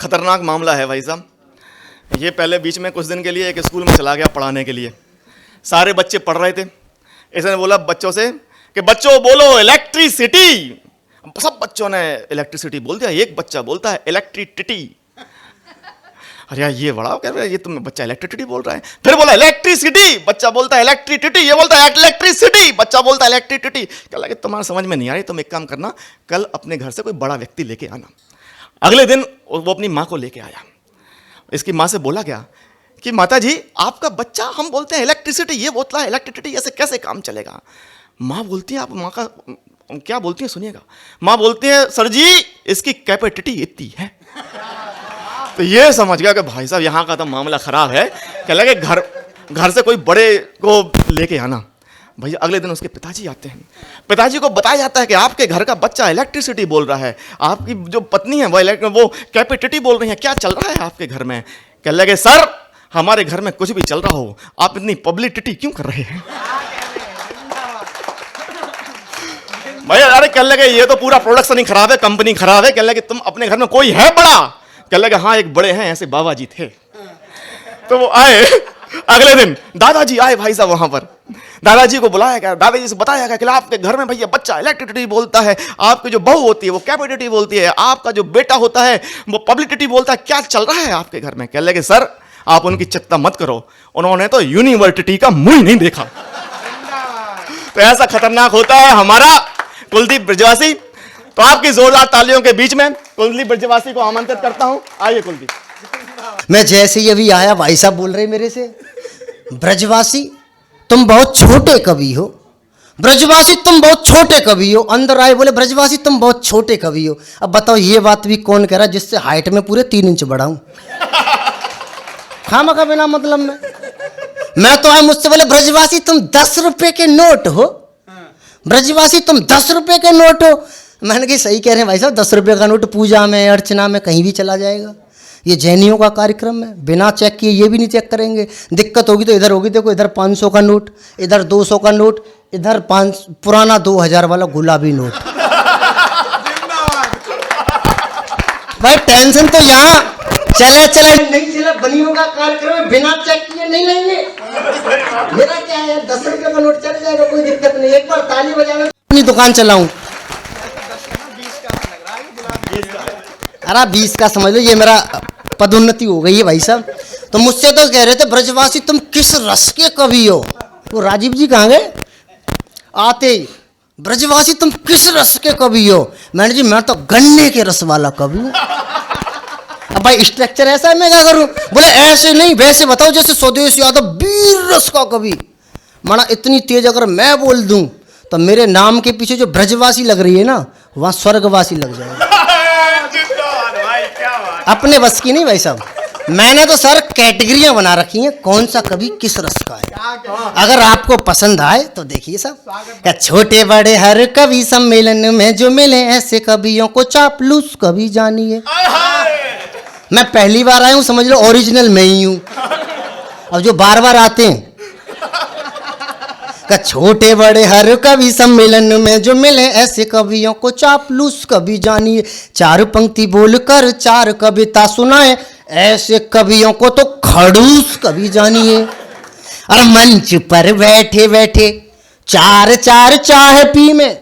खतरनाक मामला है भाई साहब। ये पहले बीच में कुछ दिन के लिए एक स्कूल में चला गया पढ़ाने के लिए। सारे बच्चे पढ़ रहे थे। इसने बोला बच्चों से कि बच्चों बोलो इलेक्ट्रिसिटी। सब बच्चों ने इलेक्ट्रिसिटी बोल दिया। एक बच्चा बोलता है इलेक्ट्रिसिटी। अरे यार ये बड़ा कह रहा है, ये तुम बच्चा इलेक्ट्रिसिटी बोल रहा है। फिर बोला इलेक्ट्रिसिटी, बच्चा बोलता है इलेक्ट्रिसिटी। ये बोलता है इलेक्ट्रिसिटी, बच्चा बोलता है इलेक्ट्रिसिटी। क्या लगे तुम्हारा समझ में नहीं आ रही, तुम एक काम करना, कल अपने घर से कोई बड़ा व्यक्ति लेके आना। अगले दिन वो अपनी माँ को लेके आया। इसकी माँ से बोला गया कि माता जी आपका बच्चा, हम बोलते हैं इलेक्ट्रिसिटी, ये बोलता है इलेक्ट्रिसिटी, ऐसे कैसे काम चलेगा। माँ बोलती है, आप माँ का क्या बोलती है सुनिएगा। माँ बोलती है सर जी इसकी कैपेसिटी इतनी है। तो ये समझ गया कि भाई साहब यहाँ का तो मामला खराब है। कह लगे घर से कोई बड़े को लेके आना। भैया अगले दिन उसके पिताजी आते हैं। पिताजी को बताया जाता है कि आपके घर का बच्चा इलेक्ट्रिसिटी बोल रहा है, आपकी जो पत्नी है वो कैपेसिटी बोल रही है, क्या चल रहा है आपके घर में। कह लगे सर हमारे घर में कुछ भी चल रहा हो, आप इतनी पब्लिसिटी क्यों कर रहे हैं। भैया अरे कह लगे ये तो पूरा प्रोडक्शन ही खराब है, कंपनी खराब है। कह लगे तुम अपने घर में कोई है बड़ा। कह लगे हाँ एक बड़े हैं, ऐसे बाबा जी थे। तो वो आए अगले दिन, दादाजी आए भाई साहब वहां पर। दादाजी को बुलाया गया, दादाजी से बताया गया कि आपके घर में भैया बच्चा इलेक्ट्रिसिटी बोलता है, आपकी जो बहू होती है वो कैपेसिटी बोलती है, आपका जो बेटा होता है वो पब्लिसिटी बोलता है, क्या चल रहा है आपके घर में। कह लगे सर आप उनकी चिंता मत करो, उन्होंने तो यूनिवर्सिटी का मुंह ही नहीं देखा। तो ऐसा खतरनाक होता है हमारा कुलदीप ब्रजवासी। तो आपकी जोरदार तालियों के बीच में कुलदीप ब्रजवासी को आमंत्रित करता हूं। आइए कुलदीप। मैं जैसे ही अभी आया भाई साहब बोल रहे मेरे से, ब्रजवासी तुम बहुत छोटे कवि हो, ब्रजवासी तुम बहुत छोटे कवि हो। अंदर आए बोले ब्रजवासी तुम बहुत छोटे कवि हो। अब बताओ ये बात भी कौन कह रहा है जिससे हाइट में पूरे 3 इंच बढ़ा हूं। खामा का बिना मतलब में मैं तो आया, मुझसे बोले ब्रजवासी तुम 10 रुपए के नोट हो, ब्रजवासी तुम 10 रुपए के नोट हो। मैंने कहा सही कह रहे हैं भाई साहब, 10 रुपए का नोट पूजा में अर्चना में कहीं भी चला जाएगा। ये जैनियों का कार्यक्रम है, बिना चेक किए ये भी नहीं चेक करेंगे। दिक्कत होगी तो इधर होगी, देखो इधर 500 का नोट, इधर 200 का नोट, इधर पुराना 2000 वाला गुलाबी नोट। भाई टेंशन तो यहाँ चला चला नहीं चला, बनियों का कार्यक्रम है, बिना चेक किए नहीं लेंगे। मेरा क्या है 10 रुपए का नोट चल जाएगा, कोई दिक्कत नहीं। एक बार ताली बजाना अपनी दुकान चलाऊं। अरे 20 का समझ लो, ये मेरा पदोन्नति हो गई है भाई साहब। तो मुझसे तो कह रहे थे ब्रजवासी तुम किस रस के कवि हो। वो राजीव जी कहाँ गए आते ही, ब्रजवासी तुम किस रस के कवि हो। मैंने जी मैं तो गन्ने के रस वाला कवि हूँ। अब भाई स्ट्रक्चर ऐसा है, मैं क्या करूँ। बोले ऐसे नहीं वैसे बताओ, जैसे स्वदेश यादव वीर रस का कवि। माना इतनी तेज अगर मैं बोल दूं तो मेरे नाम के पीछे जो ब्रजवासी लग रही है ना, वहां स्वर्गवासी लग जाएगा। अपने बस की नहीं भाई साहब। मैंने तो सर कैटेगरियां बना रखी हैं, कौन सा कवि किस रस का है। अगर आपको पसंद आए तो देखिए साहब, छोटे बड़े हर कवि सम्मेलन में जो मिले ऐसे कवियों को चापलूस कवि जानिए। मैं पहली बार आया हूं, समझ लो ओरिजिनल मैं ही हूं। अब जो बार बार आते हैं, छोटे बड़े हर कवि सम्मेलन में जो मिले ऐसे कवियों को चापलूस कवि जानिए। 4 पंक्ति बोलकर 4 कविता सुनाए ऐसे कवियों को तो खड़ूस कवि जानिए। और मंच पर बैठे बैठे 4 चाय पी में,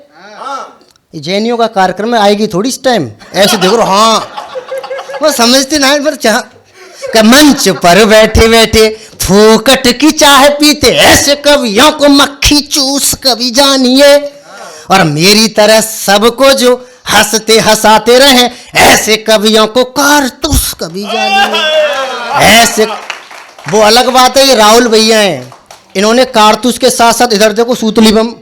जैनियों का कार्यक्रम में आएगी थोड़ी इस टाइम, ऐसे देखो। हाँ वो समझते ना पर चाह, मंच पर बैठे बैठे फूकट की चाय पीते ऐसे कवियों को मक्खी चूस कवि जानिए। और मेरी तरह सबको जो हंसते हंसाते रहे ऐसे कवियों को कारतूस कवि जानिए। ऐसे वो अलग बात है, ये राहुल भैया हैं, इन्होंने कारतूस के साथ साथ इधर देखो सूतली बम,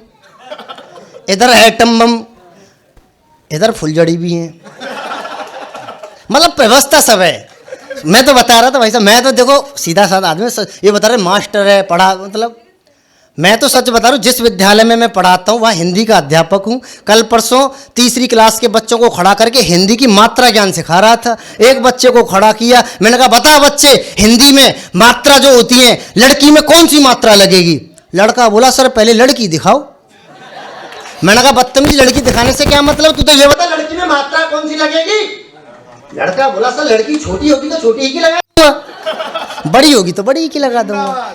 इधर एटम बम, इधर फुलझड़ी भी है। मतलब व्यवस्था सब है। मैं तो बता रहा था भाई साहब, मैं तो देखो सीधा साधा आदमी, ये बता रहे मास्टर है पढ़ा, मतलब मैं तो सच बता रहा हूँ। जिस विद्यालय में मैं पढ़ाता हूँ वहाँ हिंदी का अध्यापक हूँ। कल परसों 3री क्लास के बच्चों को खड़ा करके हिंदी की मात्रा ज्ञान सिखा रहा था। एक बच्चे को खड़ा किया, मैंने कहा बता बच्चे हिंदी में मात्रा जो होती है लड़की में कौन सी मात्रा लगेगी। लड़का बोला सर पहले लड़की दिखाओ। मैंने कहा बदतमीजी, लड़की दिखाने से क्या मतलब, तू तो ये बता लड़की में मात्रा कौन सी लगेगी। लड़का बोला सर लड़की छोटी होगी तो छोटी ही की लगा दूंगा, बड़ी होगी तो बड़ी ही की लगा दूंगा।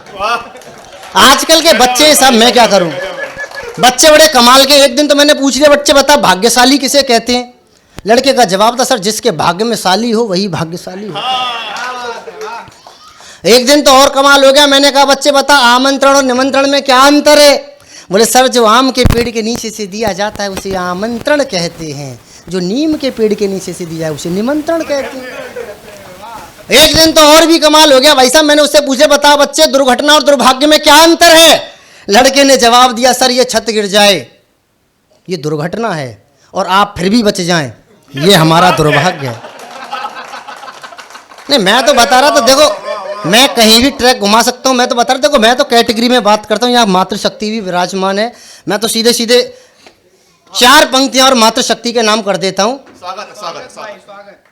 आजकल के बच्चे सब मैं क्या करूं, बच्चे बड़े कमाल के। एक दिन तो मैंने पूछ लिया, बच्चे बता भाग्यशाली किसे कहते हैं? लड़के का जवाब था सर जिसके भाग्य में साली हो वही भाग्यशाली हो। एक दिन तो और कमाल हो गया, मैंने कहा बच्चे बता आमंत्रण और निमंत्रण में क्या अंतर है? बोले सर जो आम के पेड़ के नीचे से दिया जाता है उसे आमंत्रण कहते हैं, जो नीम के पेड़ के नीचे से दिया है उसे निमंत्रण कहते हैं। एक दिन तो और भी कमाल हो गया भाई साहब, मैंने उससे पूछे बता बच्चे दुर्घटना और दुर्भाग्य में क्या अंतर है? लड़के ने जवाब दिया सर ये छत गिर जाए ये दुर्घटना है और आप फिर भी बच जाएं ये हमारा दुर्भाग्य है। नहीं मैं तो बता रहा था, देखो मैं कहीं भी ट्रैक घुमा सकता हूं, मैं तो बता रहा देखो मैं तो कैटेगरी में बात करता हूं, यहाँ मातृशक्ति भी विराजमान है। मैं तो सीधे सीधे 4 पंक्तियां और मातृशक्ति के नाम कर देता हूं।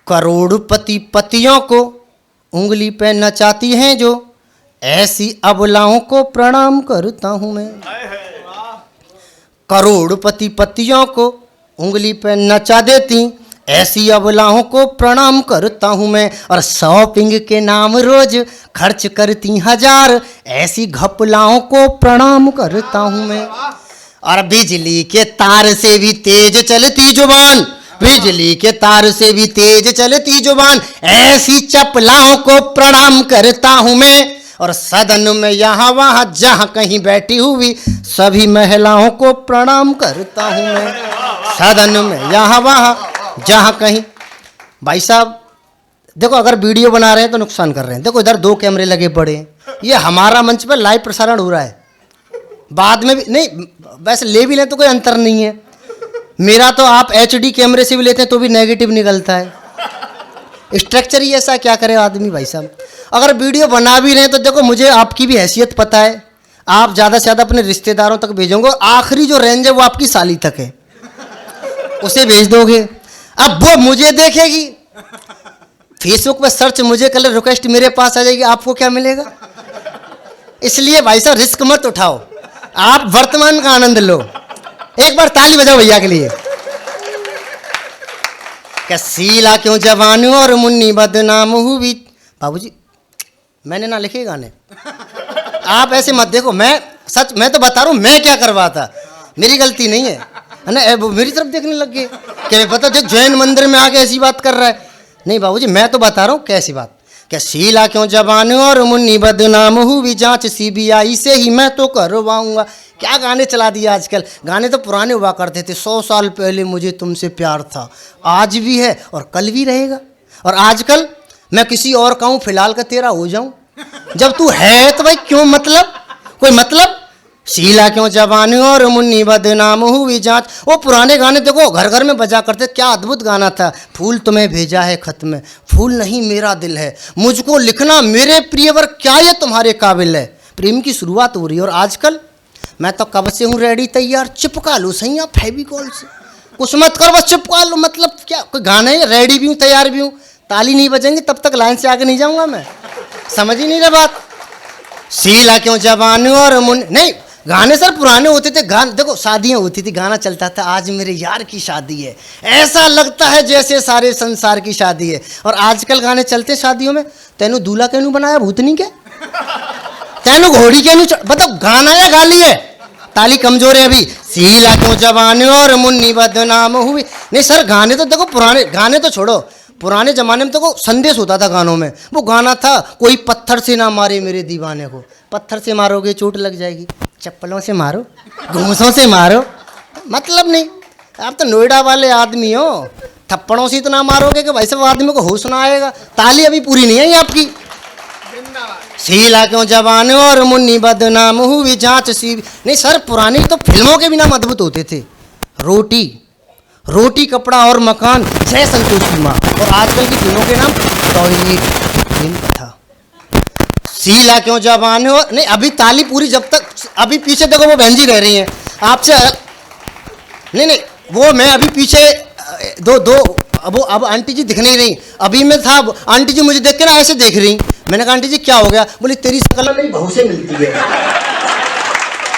करोड़पति पतियों को उंगली पे नचाती हैं जो, ऐसी अबलाओं को प्रणाम करता हूं मैं। करोड़पति पतियों को उंगली पे नचा देती ऐसी अबलाओं को प्रणाम करता हूं मैं। और शॉपिंग के नाम रोज खर्च करती 1000 ऐसी घपलाओं को प्रणाम करता हूं मैं। और बिजली के तार से भी तेज चलती जुबान, बिजली के तार से भी तेज चलती जुबान ऐसी चपलाओं को प्रणाम करता हूं मैं। और सदन में यहाँ वहाँ जहाँ कहीं बैठी हुई सभी महिलाओं को प्रणाम करता हूं मैं। सदन में यहाँ वहाँ जहाँ कहीं। भाई साहब देखो अगर वीडियो बना रहे हैं तो नुकसान कर रहे हैं। देखो इधर 2 कैमरे लगे पड़े हैं, ये हमारा मंच पर लाइव प्रसारण हो रहा है, बाद में भी नहीं वैसे ले भी लें तो कोई अंतर नहीं है। मेरा तो आप HD कैमरे से भी लेते हैं तो भी नेगेटिव निकलता है। स्ट्रक्चर ही ऐसा, क्या करे आदमी भाई साहब। अगर वीडियो बना भी रहे हैं तो देखो मुझे आपकी भी हैसियत पता है, आप ज़्यादा से ज़्यादा अपने रिश्तेदारों तक भेजोगे, आखिरी जो रेंज है वो आपकी साली तक है, उसे भेज दोगे। अब वो मुझे देखेगी, फेसबुक पे सर्च मुझे कलर रिक्वेस्ट मेरे पास आ जाएगी, आपको क्या मिलेगा? इसलिए भाई साहब रिस्क मत उठाओ, आप वर्तमान का आनंद लो। एक बार ताली बजाओ भैया के लिए। क्या सीला क्यों जवान और मुन्नी बदनाम हुई। बाबूजी मैंने ना लिखे गाने, आप ऐसे मत देखो। मैं तो बता रहा हूँ मैं क्या करवाता, मेरी गलती नहीं है ना। मेरी तरफ देखने लग गए क्या पता देख जैन मंदिर में आके ऐसी बात कर रहा है। नहीं बाबूजी मैं तो बता रहा हूँ कैसी बात। क्या शीला क्यों जवान और मुन्नी बदनाम हुई, जांच CBI से ही मैं तो करवाऊंगा। क्या गाने चला दिए आजकल, गाने तो पुराने हुआ करते थे। 100 साल पहले मुझे तुमसे प्यार था, आज भी है और कल भी रहेगा। और आजकल मैं किसी और का हूँ फिलहाल का तेरा हो जाऊं, जब तू है तो भाई क्यों मतलब, कोई मतलब। शीला क्यों जवान और मुन्नी बदनाम हुई जांच, वो पुराने गाने देखो घर घर में बजा करते, क्या अद्भुत गाना था। फूल तुम्हें भेजा है खत में, फूल नहीं मेरा दिल है, मुझको लिखना मेरे प्रियवर क्या ये तुम्हारे काबिल है। प्रेम की शुरुआत हो रही है। और आजकल मैं तो कब से हूँ रेडी तैयार, चिपका लो सैया फेविकॉल से, कुछ मत करो बस चिपका लो। मतलब क्या कोई गाना है, रेडी भी हूँ तैयार भी हूँ, ताली नहीं बजेंगी तब तक लाइन से आगे नहीं जाऊँगा मैं। समझ ही नहीं रहा बात। शीला क्यों जवान और मुन नहीं, गाने सर पुराने होते थे। गाने देखो शादियाँ होती थी, गाना चलता था आज मेरे यार की शादी है, ऐसा लगता है जैसे सारे संसार की शादी है। और आजकल गाने चलते शादियों में, तेनू दूल्हा कैनू बनाया भूतनी के, तेनू घोड़ी कैनू बताओ, गाना या गाली है। ताली कमजोर है अभी। शीला क्यों जवान और मुन्नी बदनाम हुई। नहीं सर गाने तो देखो पुराने, गाने तो छोड़ो, पुराने जमाने में तो को संदेश होता था गानों में। वो गाना था कोई पत्थर से ना मारे मेरे दीवाने को, पत्थर से मारोगे चोट लग जाएगी, चप्पलों से मारो, घूंसों से मारो, मतलब नहीं। आप तो नोएडा वाले आदमी हो, थप्पड़ों से इतना मारोगे कि भाई साहब आदमी को होश ना आएगा। ताली अभी पूरी नहीं है आपकी। शीला क्यों जवान और मुन्नी बदनाम हुई जांच सी। नहीं सर पुरानी तो फिल्मों के बिना अद्भुत होते थे। रोटी रोटी कपड़ा और मकान, जय संतोषी माँ। और आजकल की फिल्मों के नाम टॉयलेट, प्रेम कथा। शीला क्यों जवान हो, नहीं अभी ताली पूरी जब तक, अभी पीछे देखो वो बहन जी रह रही हैं आपसे। नहीं वो मैं अभी पीछे दो अब आंटी जी दिख नहीं रही। अभी मैं था, आंटी जी मुझे देख के ना ऐसे देख रही। मैंने कहा आंटी जी क्या हो गया? बोली तेरी शक्ल मेरी बहू से मिलती है।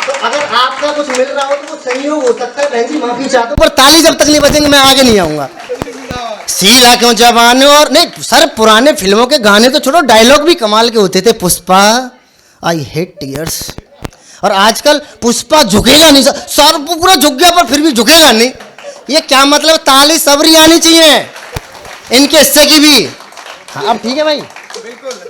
तो अगर आपका कुछ मिल रहा हो तो वो संयोग हो सकता है। बहन जी माफी चाहता हूँ, पर ताली जब तक नहीं बजेंगे मैं आगे नहीं आऊँगा। शीला क्यों जवान, और नहीं सर पुराने फिल्मों के गाने तो छोड़ो, डायलॉग भी कमाल के होते थे। पुष्पा आई हेट टीयर्स, और आजकल पुष्पा झुकेगा नहीं सर, सर पूरा झुक गया पर फिर भी झुकेगा नहीं। ये क्या मतलब, ताली सबरी आनी चाहिए इनके हिस्से की भी। हाँ अब ठीक है भाई।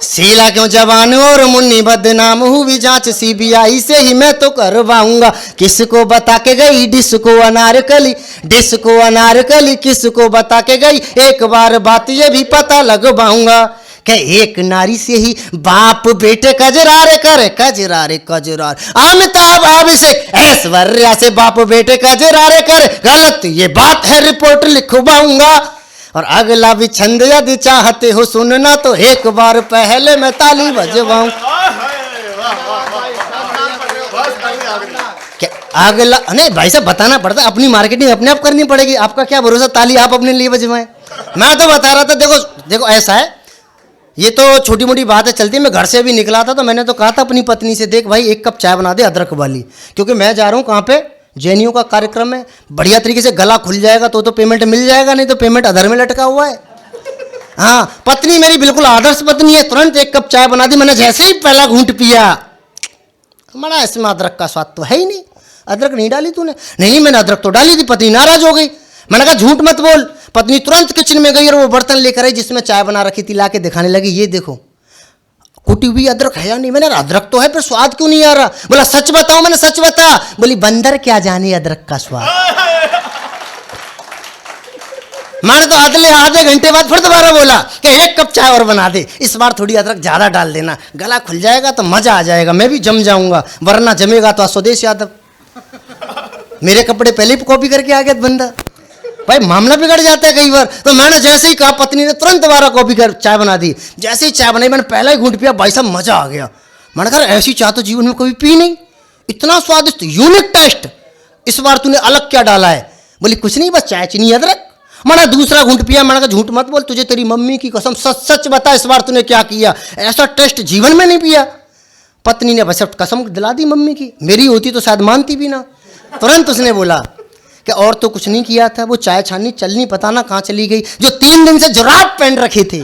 शीला क्यों जवान और मुन्नी बदनाम हुई, जांच सीबीआई से ही मैं तो करवाऊंगा। किसको बता के गई डिस्को अनारकली, डिस्को अनारकली किसको बता के गई, एक बार बात ये भी पता लगवाऊंगा कि एक नारी से ही बाप बेटे कजरारे करे, कजरारे कजरार। अमिताभ अभिषेक ऐश्वर्या से बाप बेटे कजरारे करे, गलत ये बात है रिपोर्ट लिखवाऊंगा। और अगला भी छंद यदि चाहते हो सुनना, तो एक बार पहले मैं ताली बजवाऊं। अगला नहीं भाई साहब बताना पड़ता, अपनी मार्केटिंग अपने आप करनी पड़ेगी। आपका क्या भरोसा ताली आप अपने लिए बजवाएं। मैं तो बता रहा था, देखो देखो ऐसा है, ये तो छोटी मोटी बातें चलती है। मैं घर से अभी निकला था तो मैंने तो कहा था अपनी पत्नी से, देख भाई एक कप चाय बना दे अदरक वाली, क्योंकि मैं जा रहा हूँ कहाँ पे, जेएनयू का कार्यक्रम है। बढ़िया तरीके से गला खुल जाएगा तो पेमेंट मिल जाएगा, नहीं तो पेमेंट अधर में लटका हुआ है। हाँ पत्नी मेरी बिल्कुल आदर्श पत्नी है। तुरंत एक कप चाय बना दी, मैंने जैसे ही पहला घूंट पिया, मना इसमें अदरक का स्वाद तो है ही नहीं, अदरक नहीं डाली तूने। नहीं मैंने अदरक तो डाली थी। पत्नी नाराज हो गई। मैंने कहा झूठ मत बोल। पत्नी तुरंत किचन में गई और वो बर्तन लेकर आई जिसमें चाय बना रखी थी, ला के दिखाने लगी, ये देखो कुटी हुई अदरक है या नहीं। मैंने अदरक तो है पर स्वाद क्यों नहीं आ रहा। बोला सच बताओ। मैंने सच बता। बोली बंदर क्या जाने अदरक का स्वाद। मैंने तो अगले आधे घंटे बाद फिर दोबारा बोला कि एक कप चाय और बना दे, इस बार थोड़ी अदरक ज्यादा डाल देना, गला खुल जाएगा तो मजा आ जाएगा, मैं भी जम जाऊंगा, वरना जमेगा तो स्वदेश यादव। मेरे कपड़े पहले ही कॉपी करके आ गया बंदा। भाई मामला बिगड़ जाता है कई बार। तो मैंने जैसे ही कहा, पत्नी ने तुरंत दोबारा कॉपी कर चाय बना दी। जैसे ही चाय बनाई मैंने पहला ही घूंट पिया, भाई साहब मजा आ गया। मैंने कहा ऐसी चाय तो जीवन में कभी पी नहीं, इतना स्वादिष्ट, यूनिक टेस्ट। इस बार तूने अलग क्या डाला है। बोली कुछ नहीं बस चाय चीनी अदरक। मैंने दूसरा घूंट पिया। मैंने कहा झूठ मत बोल, तुझे तेरी मम्मी की कसम सच सच बता इस बार तूने क्या किया, ऐसा टेस्ट जीवन में नहीं पिया। पत्नी ने बस कसम दिला दी मम्मी की, मेरी होती तो शायद मानती भी ना। तुरंत उसने बोला कि और तो कुछ नहीं किया था, वो चाय छानी चलनी पता ना कहाँ चली गई, जो 3 दिन से जुराब पहन रखे थे।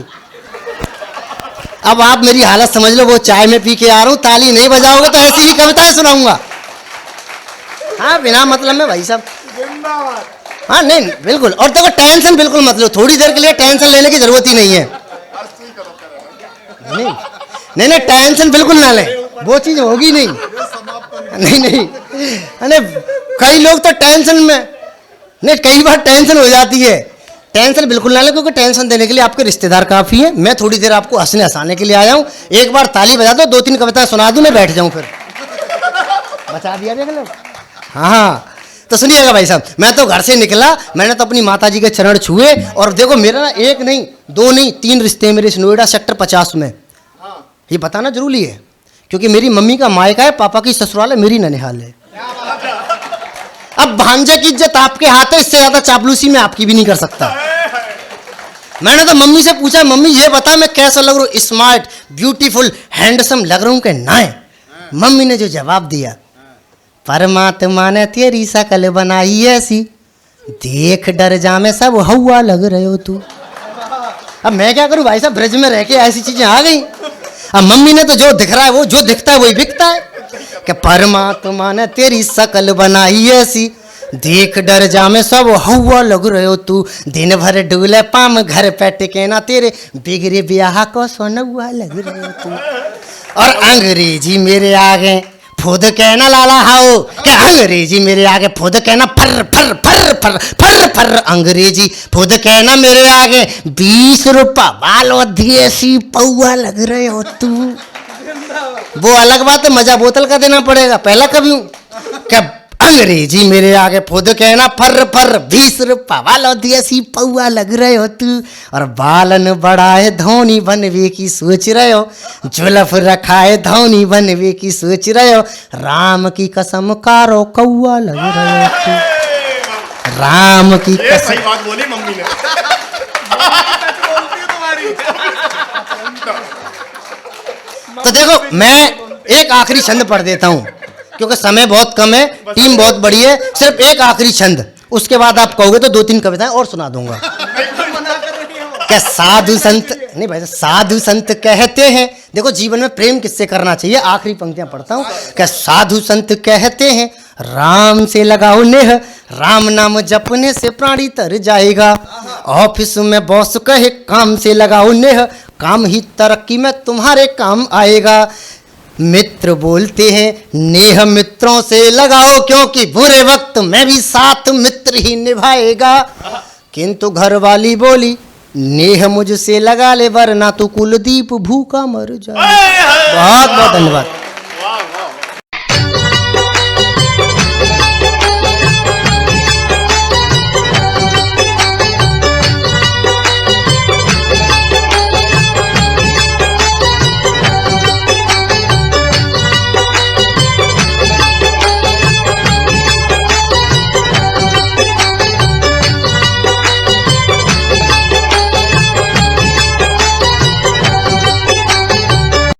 अब आप मेरी हालत समझ लो, वो चाय में पी के आ रहा हूँ, ताली नहीं बजाओगे तो ऐसी ही कविताएं सुनाऊंगा। हाँ बिना मतलब में भाई साहब। हाँ नहीं बिल्कुल। और देखो टेंशन बिल्कुल मत लो, थोड़ी देर के लिए टेंशन लेने की जरूरत ही नहीं है। नहीं नहीं टेंशन बिल्कुल ना ले, वो चीज होगी नहीं। नहीं अरे कई लोग तो टेंशन में नहीं, कई बार टेंशन हो जाती है। टेंशन बिल्कुल ना ले, क्योंकि टेंशन देने के लिए आपके रिश्तेदार काफी है। मैं थोड़ी देर आपको हंसने हंसाने के लिए आया हूँ। एक बार ताली बजा दो, 2-3 कविताएं सुना दूं, मैं बैठ जाऊं, फिर बचा दिया लोग। हाँ तो सुनिएगा भाई साहब, मैं तो घर से निकला, मैंने तो अपनी माता जी के चरण छुए। और देखो मेरा ना 1 नहीं 2 नहीं 3 रिश्ते हैं मेरे इस नोएडा सेक्टर 50 में। ये बताना जरूरी है, क्योंकि मेरी मम्मी का मायका है, पापा की ससुराल है, मेरी ननिहाल है। अब भांजे की इज्जत आपके हाथ है, इससे ज्यादा चापलूसी में आपकी भी नहीं कर सकता। मैंने तो मम्मी से पूछा, मम्मी ये बता मैं कैसा लग रहा हूँ, स्मार्ट ब्यूटीफुल हैंडसम लग रहा हूँ कि ना। मम्मी ने जो जवाब दिया, परमात्मा ने तेरी शकल बनाई ऐसी, देख डर जा में सब हवा लग रहे हो तू। अब मैं क्या करूं भाई साहब, ब्रज में रह के ऐसी चीजें आ गई। अब मम्मी ने तो जो दिख रहा है, वो जो दिखता है वही बिकता है कि परमात्मा ने तेरी शकल बनाई ऐसी, देख डर जा में सब हवा लग रहे हो तू, दिन भर डूले पाम घर पे टिके ना तेरे, बिगड़े ब्याह को सोनवा लग रहे हो तू। और अंग्रेजी मेरे आगे खुद कहना लाला हाओ, क्या अंग्रेजी मेरे आगे खुद कहना फर फर फर फर फर फर, अंग्रेजी खुद कहना मेरे आगे 20 रुपया बालो देसी पौआ लग रहे हो तू। वो अलग बात है, मजा बोतल का देना पड़ेगा। पहला कभी क्या अंग्रेजी मेरे आगे खुद कहना फर फर 20 रुपया वालो देसी पौआ लग रहे हो तू। और बालन बढ़ाए धोनी बनवे की सोच रहे हो, जुलफ रखाए धोनी बनवे की सोच रहे हो, राम की कसम कारो कौआ लग रहे हो तू। राम की कसम। सही बात बोली मम्मी ने। तो देखो मैं एक आखिरी छंद पढ़ देता हूँ, क्योंकि समय बहुत कम है, टीम बहुत बड़ी है। सिर्फ एक आखिरी छंद, उसके बाद आप कहोगे तो 2-3 कविताएं और सुना दूंगा। क्या साधु संत नहीं भाई, साधु संत कहते हैं, देखो जीवन में प्रेम किससे करना चाहिए, आखिरी पंक्तियां पढ़ता हूं। क्या साधु संत कहते हैं राम से लगाओ नेह, राम नाम जपने से प्राणी तर जाएगा। ऑफिस में बॉस कहे काम से लगाओ नेह, काम ही तरक्की में तुम्हारे काम आएगा। मित्र बोलते हैं नेह मित्रों से लगाओ, क्योंकि बुरे वक्त में भी साथ मित्र ही निभाएगा। किंतु घरवाली बोली नेह मुझसे लगा ले, वरना तो कुलदीप भूखा मर जाए। बहुत बहुत धन्यवाद।